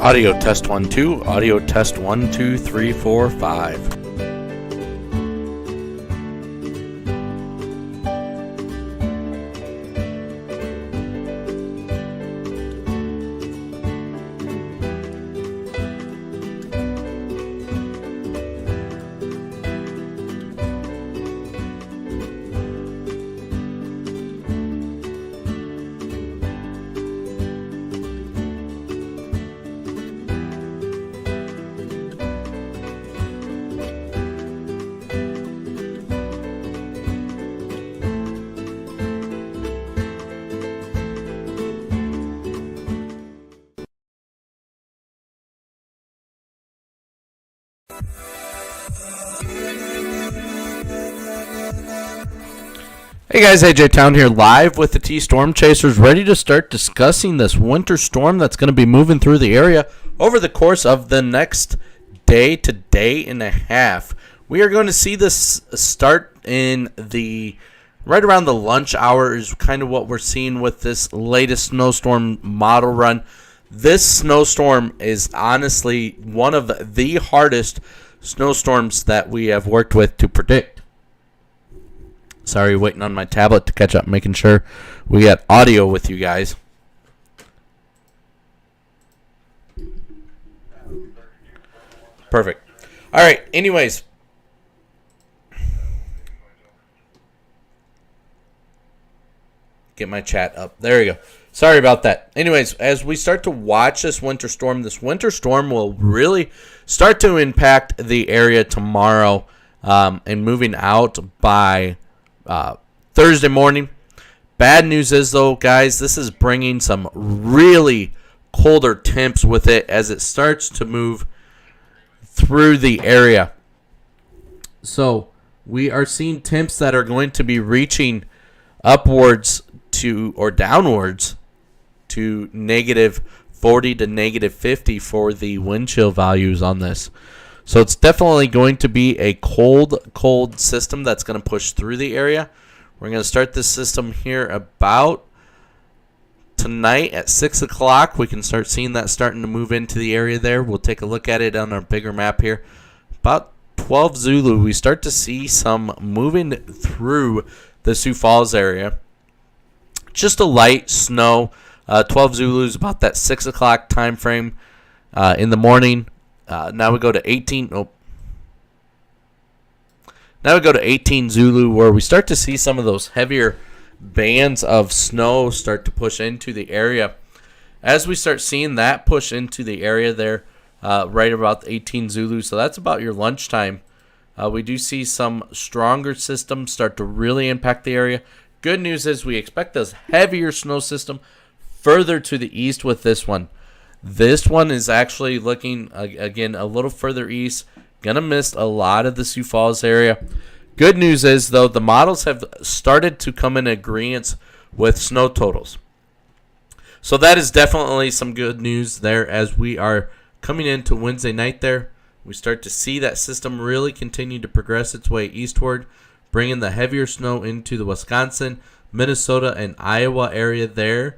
Audio test 1 2. Audio test 1 2 3 4 5. Hey guys, AJ Town here live with the T Storm Chasers, ready to start discussing this winter storm that's going to be moving through the area over the course of the next day to day and a half. We are going to see this start in the right around the lunch hour is kind of what we're seeing with this latest snowstorm model run. This snowstorm is honestly one of the hardest snowstorms that we have worked with to predict. Sorry, waiting on my tablet to catch up, making sure we got audio with you guys. Perfect. All right, anyways. Get my chat up. There you go. Sorry about that. Anyways, as we start to watch this winter storm will really start to impact the area tomorrow and moving out by Thursday morning. Bad news is, though, guys, this is bringing some really colder temps with it as it starts to move through the area. So we are seeing temps that are going to be reaching upwards to or downwards to negative 40 to negative 50 for the wind chill values on this. So it's definitely going to be a cold system that's going to push through the area. We're going to start this system here about tonight at 6 o'clock. We can start seeing that starting to move into the area there. We'll take a look at it on our bigger map here. About 12 Zulu, we start to see some moving through the Sioux Falls area. Just a light snow. 12 Zulu is about that 6 o'clock time frame in the morning. Now we go to 18. Oh. Now we go to 18 Zulu, where we start to see some of those heavier bands of snow start to push into the area. As we start seeing that push into the area there, right about 18 Zulu, so that's about your lunchtime. We do see some stronger systems start to really impact the area. Good news is we expect this heavier snow system further to the east with this one. This one is actually looking, again, a little further east. Going to miss a lot of the Sioux Falls area. Good news is, though, the models have started to come in agreement with snow totals. So that is definitely some good news there as we are coming into Wednesday night there. We start to see that system really continue to progress its way eastward, bringing the heavier snow into the Wisconsin, Minnesota, and Iowa area there.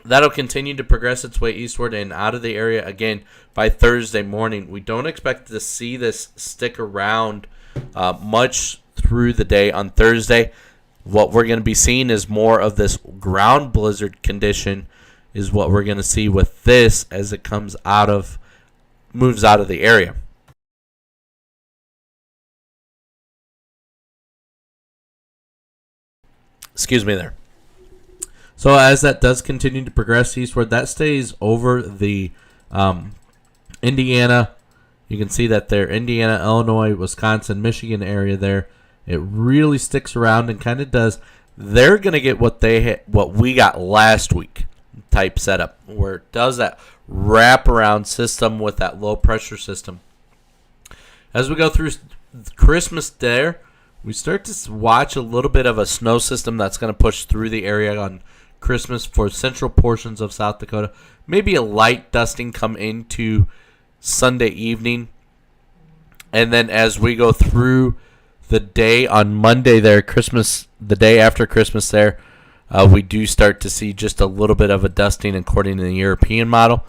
That'll continue to progress its way eastward and out of the area again by Thursday morning. We don't expect to see this stick around much through the day on Thursday. What we're going to be seeing is more of this ground blizzard condition is what we're going to see with this as it moves out of the area. Excuse me there. So as that does continue to progress eastward, that stays over the Indiana. You can see that there, Indiana, Illinois, Wisconsin, Michigan area there. It really sticks around and kind of does. They're going to get what we got last week type setup, where it does that wraparound system with that low pressure system. As we go through Christmas there, we start to watch a little bit of a snow system that's going to push through the area on Christmas for central portions of South Dakota. Maybe a light dusting come into Sunday evening. And then as we go through the day on Monday there, the day after Christmas there, we do start to see just a little bit of a dusting according to the European model.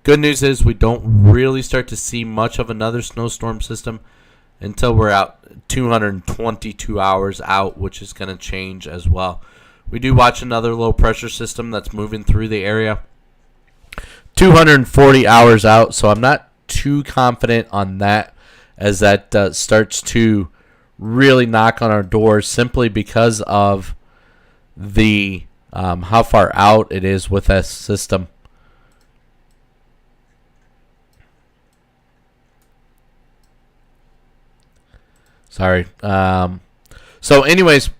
Good news is we don't really start to see much of another snowstorm system until we're out 222 hours out, which is going to change as well. We do watch another low pressure system that's moving through the area 240 hours out, so I'm not too confident on that, as that starts to really knock on our doors simply because of the how far out it is with that system. Sorry. So anyways,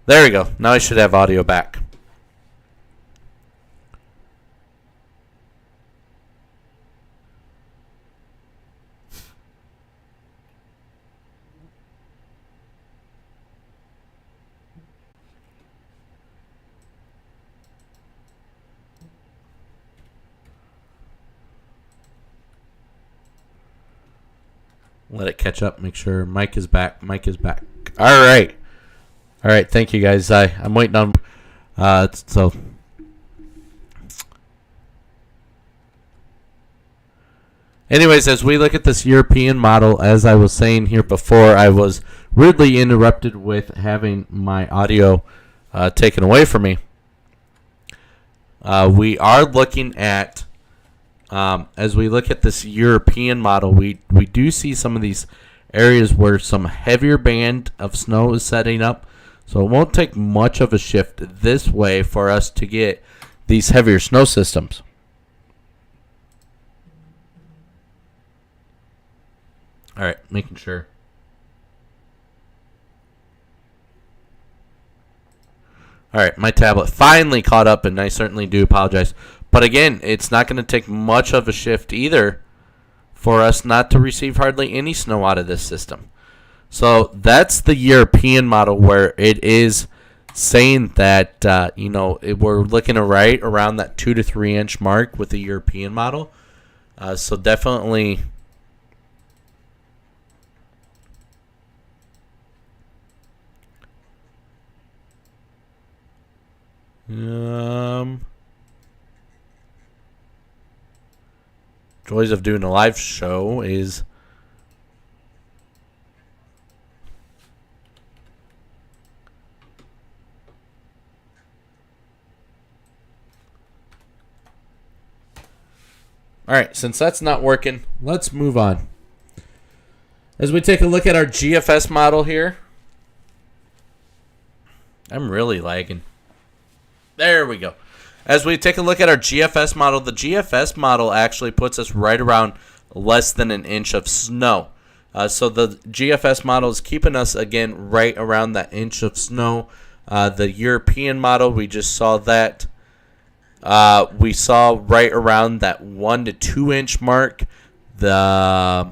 there we go. Now I should have audio back. Let it catch up. Make sure mic is back. Mic is back. All right. All right. Thank you, guys. I'm waiting on. So. Anyways, as we look at this European model, as I was saying here before, I was rudely interrupted with having my audio taken away from me. We are looking at. As we look at this European model, we do see some of these areas where some heavier band of snow is setting up. So it won't take much of a shift this way for us to get these heavier snow systems. All right, making sure. All right, my tablet finally caught up, and I certainly do apologize. But again, it's not going to take much of a shift either for us not to receive hardly any snow out of this system. So that's the European model, where it is saying that, we're looking at right around that 2 to 3 inch mark with the European model. So definitely. Joys of doing a live show is all right. Since that's not working, let's move on. As we take a look at our GFS model here, I'm really lagging. There we go. As we take a look at our GFS model, the GFS model actually puts us right around less than an inch of snow. So the GFS model is keeping us, again, right around that inch of snow. The European model, we just saw that. We saw right around that 1 to 2 inch mark. The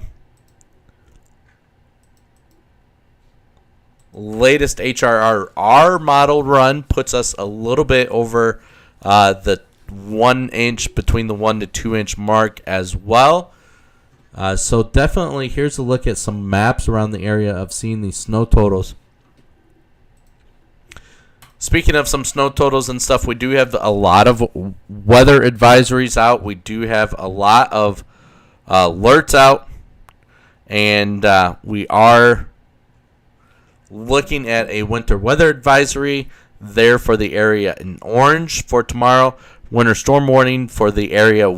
latest HRR model run puts us a little bit over the 1 inch, between the 1 to 2 inch mark as well. So definitely, here's a look at some maps around the area of seeing these snow totals. Speaking of some snow totals and stuff, we do have a lot of weather advisories out. We do have a lot of alerts out. And we are looking at a winter weather advisory there for the area in orange for tomorrow. Winter storm warning for the area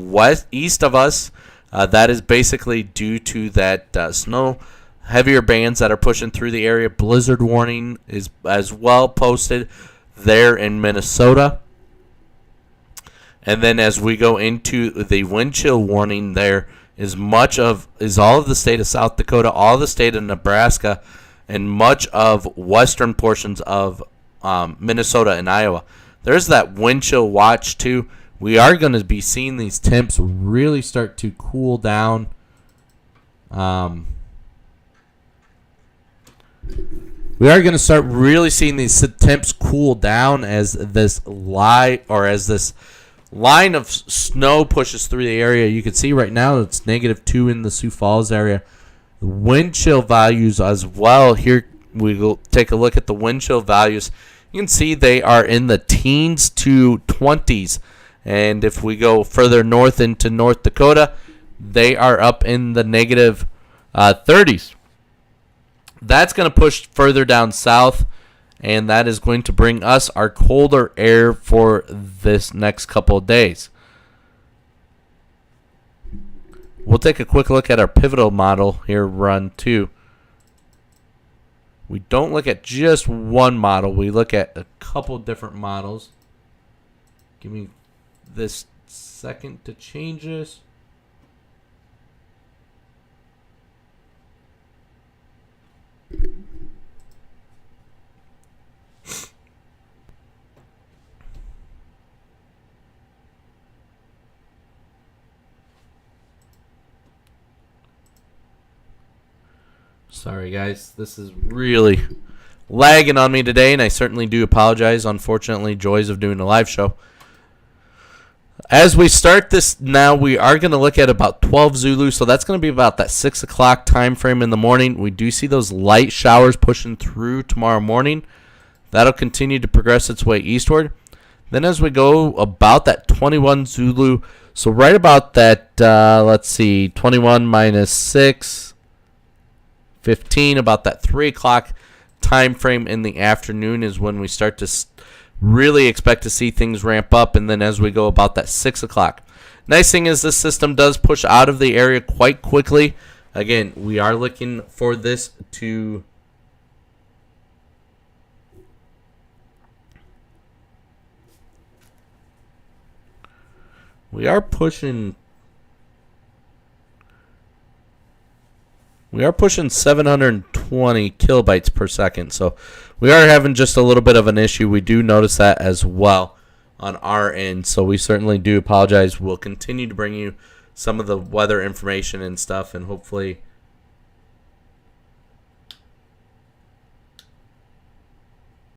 east of us. That is basically due to that snow heavier bands that are pushing through the area. Blizzard warning is as well posted there in Minnesota. And then as we go into the wind chill warning, there is all of the state of South Dakota, all of the state of Nebraska, and much of western portions of Minnesota and Iowa. There's that wind chill watch too. We are going to be seeing these temps really start to cool down. We are going to start really seeing these temps cool down as this line of snow pushes through the area. You can see right now it's -2 in the Sioux Falls area. The wind chill values as well. Here we will take a look at the wind chill values. You can see they are in the teens to 20s. And if we go further north into North Dakota, they are up in the -30s. That's going to push further down south, and that is going to bring us our colder air for this next couple of days. We'll take a quick look at our pivotal model here, run 2. We don't look at just one model. We look at a couple different models. Give me this second to change this. Sorry, guys. This is really lagging on me today, and I certainly do apologize. Unfortunately, joys of doing a live show. As we start this now, we are going to look at about 12 Zulu, so that's going to be about that 6 o'clock time frame in the morning. We do see those light showers pushing through tomorrow morning. That'll continue to progress its way eastward. Then as we go about that 21 Zulu, so right about that, 21 minus 6, 15, about that 3 o'clock time frame in the afternoon is when we start to really expect to see things ramp up. And then as we go about that 6 o'clock. Nice thing is this system does push out of the area quite quickly. Again, we are looking for this to we are pushing 720 kilobytes per second, so we are having just a little bit of an issue. We do notice that as well on our end, so we certainly do apologize. We'll continue to bring you some of the weather information and stuff, and hopefully